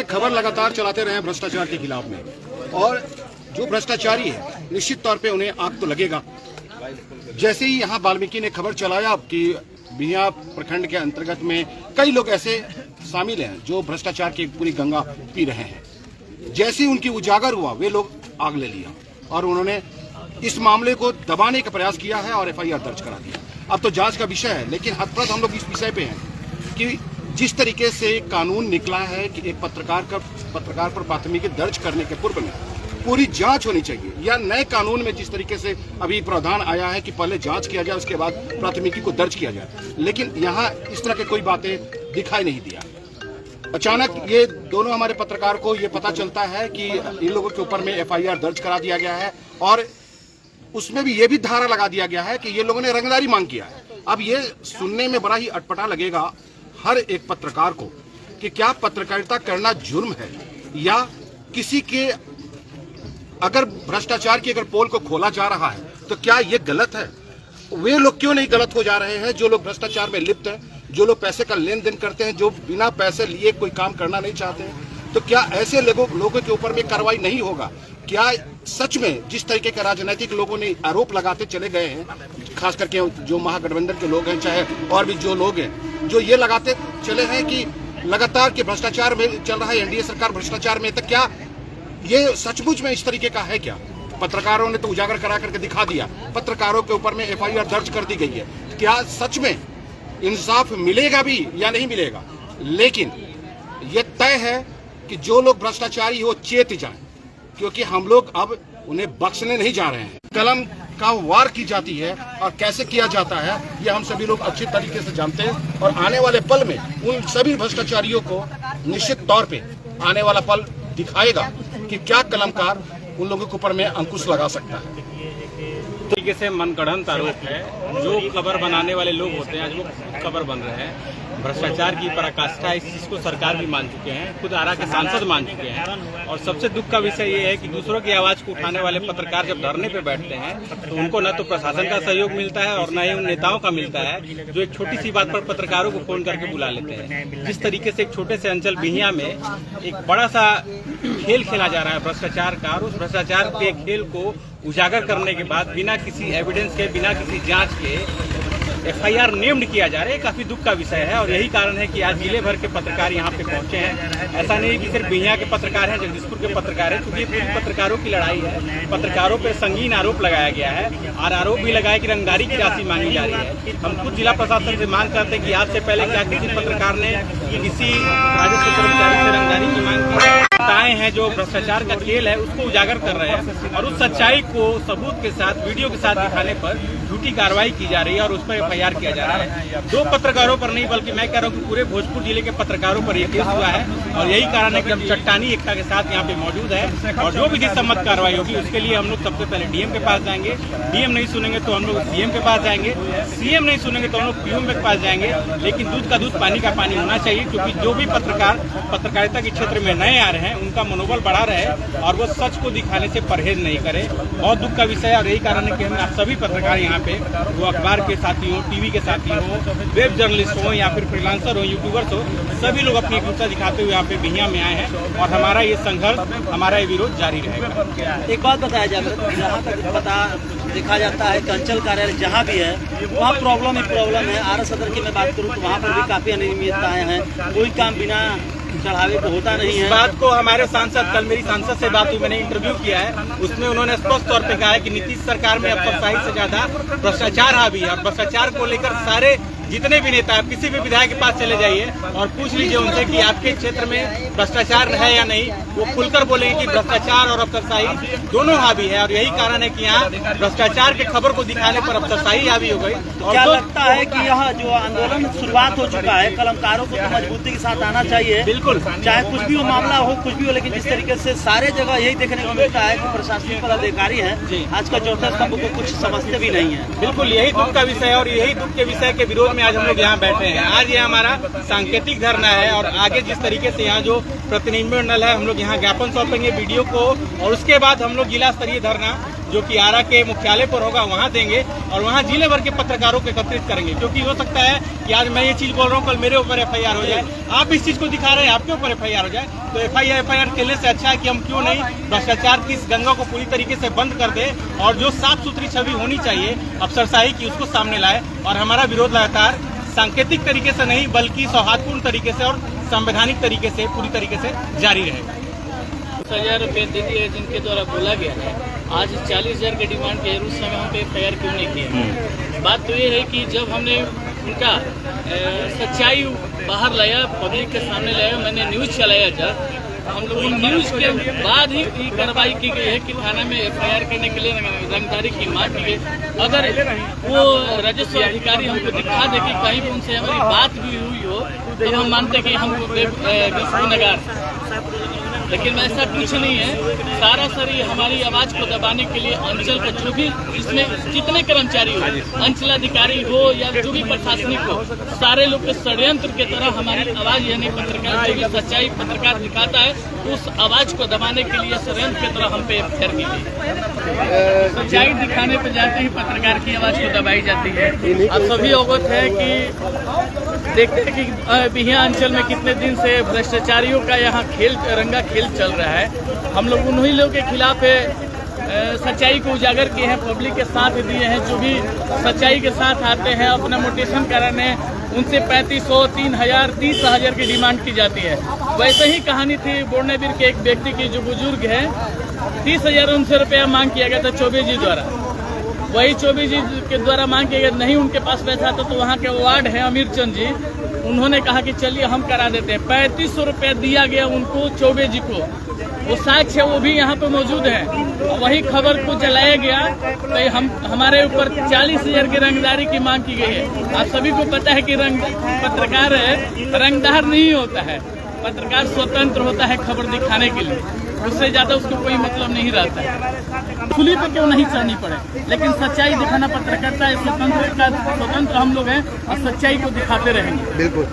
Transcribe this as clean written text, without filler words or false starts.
में खबर लगातार चलाते रहे हैं भ्रष्टाचार के खिलाफ में, और जो भ्रष्टाचारी है निश्चित तौर पे उन्हें आग तो लगेगा। जैसे ही यहाँ वाल्मीकि ने खबर चलाया कि बिहियां प्रखंड के अंतर्गत में कई लोग ऐसे शामिल हैं जो भ्रष्टाचार की पूरी गंगा पी रहे हैं, जैसे ही उनकी उजागर हुआ वे लोग आग ले लिया और उन्होंने इस मामले को दबाने का प्रयास किया है और एफआईआर दर्ज करा दिया। अब तो जांच का विषय है, लेकिन हद हम लोग इस विषय पे हैं कि जिस तरीके से कानून निकला है कि एक पत्रकार पर प्राथमिकी दर्ज करने के पूर्व में पूरी जांच होनी चाहिए, या नए कानून में जिस तरीके से अभी प्रावधान आया है कि पहले जांच किया जाए उसके बाद प्राथमिकी को दर्ज किया जाए, लेकिन यहाँ इस तरह की कोई बातें दिखाई नहीं दिया। अचानक ये दोनों हमारे पत्रकार को ये पता चलता है कि इन लोगों के ऊपर में एफआईआर दर्ज करा दिया गया है और उसमें भी ये भी धारा लगा दिया गया है कि ये लोगों ने रंगदारी मांग किया है। अब ये सुनने में बड़ा ही अटपटा लगेगा हर एक पत्रकार को कि क्या पत्रकारिता करना जुर्म है, या किसी के अगर भ्रष्टाचार की अगर पोल को खोला जा रहा है तो क्या ये गलत है? वे लोग क्यों नहीं गलत हो जा रहे हैं जो लोग भ्रष्टाचार में लिप्त हैं, जो लोग पैसे का लेन देन करते हैं, जो बिना पैसे लिए कोई काम करना नहीं चाहते हैं? तो क्या ऐसे लोगों के ऊपर में कार्रवाई नहीं होगा? क्या सच में जिस तरीके के राजनीतिक लोगों ने आरोप लगाते चले गए हैं, खास करके जो महागठबंधन के लोग हैं, चाहे और भी जो लोग हैं, जो ये लगाते चले हैं कि लगातार के भ्रष्टाचार में चल रहा है एनडीए सरकार भ्रष्टाचार में, तो क्या ये सचमुच में इस तरीके का है? क्या पत्रकारों ने तो उजागर करा करके दिखा दिया, पत्रकारों के ऊपर में एफआईआर दर्ज कर दी गई है, क्या सच में इंसाफ मिलेगा भी या नहीं मिलेगा? लेकिन ये तय है कि जो लोग भ्रष्टाचारी हो चेत जाएं, क्योंकि हम लोग अब उन्हें बख्शने नहीं जा रहे हैं। कलम का वार की जाती है और कैसे किया जाता है ये हम सभी लोग अच्छी तरीके से जानते हैं, और आने वाले पल में उन सभी भ्रष्टाचारियों को निश्चित तौर पे आने वाला पल दिखाएगा कि क्या कलमकार उन लोगों के ऊपर में अंकुश लगा सकता है। तरीके से मनगढ़ंत आरोप है, जो खबर बनाने वाले लोग होते हैं आज वो खबर बन रहे हैं। भ्रष्टाचार की पराकाष्ठा है, इस चीज को सरकार भी मान चुके हैं, खुद आरा के सांसद मान चुके हैं। और सबसे दुख का विषय ये है कि दूसरों की आवाज को उठाने वाले पत्रकार जब धरने पे बैठते हैं तो उनको न तो प्रशासन का सहयोग मिलता है और न ही उन नेताओं का मिलता है जो एक छोटी सी बात पर पत्रकारों को फोन करके बुला लेते हैं। जिस तरीके से एक छोटे से अंचल बिहियां में एक बड़ा सा खेल खेला जा रहा है भ्रष्टाचार का, और उस भ्रष्टाचार के खेल को उजागर करने के बाद बिना किसी एविडेंस के, बिना किसी जांच के एफआईआर नेम्ड किया जा रहा है, काफी दुख का विषय है। और यही कारण है कि आज जिले भर के पत्रकार यहाँ पे पहुंचे हैं। ऐसा नहीं कि सिर्फ बिहियां के पत्रकार हैं, जगदीशपुर के पत्रकार हैं, क्योंकि ये पूरी पत्रकारों की लड़ाई है। पत्रकारों पे संगीन आरोप लगाया गया है और आरोप भी लगाया कि रंगदारी की राशि मांगी जा रही है। हम खुद जिला प्रशासन से मांग करते हैं कि आज से पहले क्या किसी पत्रकार ने किसी राजस्व कर्मचारी से रंगदारी की मांग की? हैं जो भ्रष्टाचार का खेल है उसको उजागर कर रहे हैं, और उस सच्चाई को सबूत के साथ, वीडियो के साथ दिखाने पर झूठी कार्रवाई की जा रही है और उस पर एफआईआर किया जा रहा है। 2 पत्रकारों पर नहीं, बल्कि मैं कह रहा हूँ कि पूरे भोजपुर जिले के पत्रकारों पर यह केस हुआ है, और यही कारण है कि हम चट्टानी एकता के साथ यहाँ पे मौजूद है। और जो विधि सम्मत कार्रवाई होगी उसके लिए हम लोग सबसे पहले डीएम के पास जाएंगे, डीएम नहीं सुनेंगे तो हम लोग सीएम के पास जाएंगे, सीएम नहीं सुनेंगे तो हम लोग पीएम के पास जाएंगे। लेकिन दूध का दूध पानी का पानी होना चाहिए, क्योंकि जो भी पत्रकार पत्रकारिता के क्षेत्र में नए आ रहे हैं उनका मनोबल बढ़ा रहे और वो सच को दिखाने से परहेज नहीं करे। बहुत दुख का विषय है, और यही कारण है कि हम आप सभी पत्रकार यहाँ पे, वो अखबार के साथी हो, टीवी के साथी हो, वेब जर्नलिस्ट हो, या फिर फ्रीलांसर हो, यूट्यूबर्स हो, सभी लोग अपनी एकजुटता दिखाते हुए यहाँ पे बिहियां में आए हैं, और हमारा ये संघर्ष, हमारा ये विरोध जारी रहेगा। एक बात बताया जाए, जहाँ तक पता देखा जाता है कि अंचल कार्यालय जहाँ भी है वहाँ प्रॉब्लम है। आरा सदर की मैं बात करूँ तो वहाँ पर भी काफी अनियमितताएं हैं, कोई काम बिना चढ़ावे को होता नहीं है। इस बात को हमारे सांसद, कल मेरी सांसद से बात हुई, मैंने इंटरव्यू किया है, उसमें उन्होंने स्पष्ट तौर पे कहा है कि नीतीश सरकार में अफसरशाही से ज्यादा भ्रष्टाचार हावी है, और भ्रष्टाचार को लेकर सारे जितने भी नेता, आप किसी भी विधायक के पास चले जाइए और पूछ लीजिए उनसे कि आपके क्षेत्र में भ्रष्टाचार है या नहीं, वो खुलकर बोलेंगे कि भ्रष्टाचार और अफसरशाही दोनों हावी है। और यही कारण है कि यहाँ भ्रष्टाचार की खबर को दिखाने पर अफसरशाही हावी हो गई। तो क्या लगता है कि यह जो आंदोलन शुरुआत हो चुका है, कलमकारों को तो मजबूती के साथ आना चाहिए? बिल्कुल, चाहे कुछ भी हो, मामला हो कुछ भी हो, लेकिन जिस तरीके से सारे जगह यही देखने को मिलता है कि प्रशासनिक पदाधिकारी हैं आज का चौथा स्तंभ को कुछ समझते भी नहीं है। बिल्कुल, यही दुख का विषय है, और यही दुख के विषय के विरोध में आज हम लोग यहाँ बैठे हैं। आज ये हमारा सांकेतिक धरना है, और आगे जिस तरीके से यहाँ जो प्रतिनिधिमंडल है, हम लोग यहाँ ज्ञापन सौंपेंगे वीडियो को, और उसके बाद हम लोग जिला स्तरीय धरना जो कि आरा के मुख्यालय पर होगा वहाँ देंगे और वहाँ जिले भर के पत्रकारों को एकत्रित करेंगे, क्योंकि हो सकता है कि आज मैं ये चीज बोल रहा हूँ, कल मेरे ऊपर FIR हो जाए, आप इस चीज को दिखा रहे हैं, आपके ऊपर FIR हो जाए, तो FIR खेलने से अच्छा है कि हम क्यों नहीं भ्रष्टाचार की इस गंगा को पूरी तरीके से बंद कर दे और जो साफ सुथरी छवि होनी चाहिए अफसरशाही की उसको सामने लाए। और हमारा विरोध लगातार सांकेतिक तरीके से नहीं बल्कि सौहार्दपूर्ण तरीके से और संवैधानिक तरीके से पूरी तरीके से जारी रहेगा। 10,000 रुपये दे दिए जिनके द्वारा बोला गया है, आज 40,000 के डिमांड के उस समय हम पे FIR क्यों नहीं किए? बात तो ये है कि जब हमने उनका सच्चाई बाहर लाया, पब्लिक के सामने लाया, मैंने न्यूज़ चलाया, जब हम लोग न्यूज़ के बाद ही कार्रवाई की गई है कि थाना में FIR करने के लिए रंगदारी की मांग की गई। अगर वो राजस्व अधिकारी हमको दिखा दे कि कहीं भी उनसे हमारी बात भी हुई हो तो हम मानते कि हमको गुनहगार, लेकिन ऐसा कुछ नहीं है। सारी हमारी आवाज को दबाने के लिए अंचल का जो भी इसमें जितने कर्मचारी हो, अंचलाधिकारी हो या जो भी प्रशासनिक हो, सारे लोग के षड्यंत्र के तरह हमारी आवाज यानी पत्रकार जो भी सच्चाई पत्रकार दिखाता है उस आवाज को दबाने के लिए षड्यंत्र की तरह हम पे FIR की गई। सच्चाई दिखाने पे जाते ही पत्रकार की आवाज को दबाई जाती है। आप सभी अवगत है कि देखते हैं कि बिहिया अंचल में कितने दिन से भ्रष्टाचारियों का यहाँ रंगा खेल चल रहा है। हम लोग उन्हीं लोगों के खिलाफ सच्चाई को उजागर किए हैं, पब्लिक के साथ दिए हैं। जो भी सच्चाई के साथ आते हैं अपना मोटिवेशन कराने, उनसे 3500, 3,000, 30,000 की डिमांड की जाती है। वैसे ही कहानी थी बोर्डनेबिर के एक व्यक्ति की जो बुजुर्ग है, 30,000 उनसे रुपया मांग किया गया था चौबे जी द्वारा। वही चौबे जी के द्वारा मांग किया गया, नहीं उनके पास पैसा था तो वहाँ के वार्ड है अमीर चंद जी, उन्होंने कहा कि चलिए हम करा देते हैं। 3500 रुपया दिया गया उनको चौबे जी को, वो साक्ष्य है वो भी यहाँ पे मौजूद है। वही खबर को जलाया गया तो हमारे ऊपर 40,000 की रंगदारी की मांग की गई है। आप सभी को पता है कि पत्रकार रंगदार नहीं होता है, पत्रकार स्वतंत्र होता है खबर दिखाने के लिए, उससे ज्यादा उसको कोई मतलब नहीं रहता है। खुली पे क्यों नहीं चढ़नी पड़े, लेकिन सच्चाई दिखाना पत्रकारिता स्वतंत्र हम लोग हैं और सच्चाई को दिखाते रहेंगे। बिल्कुल।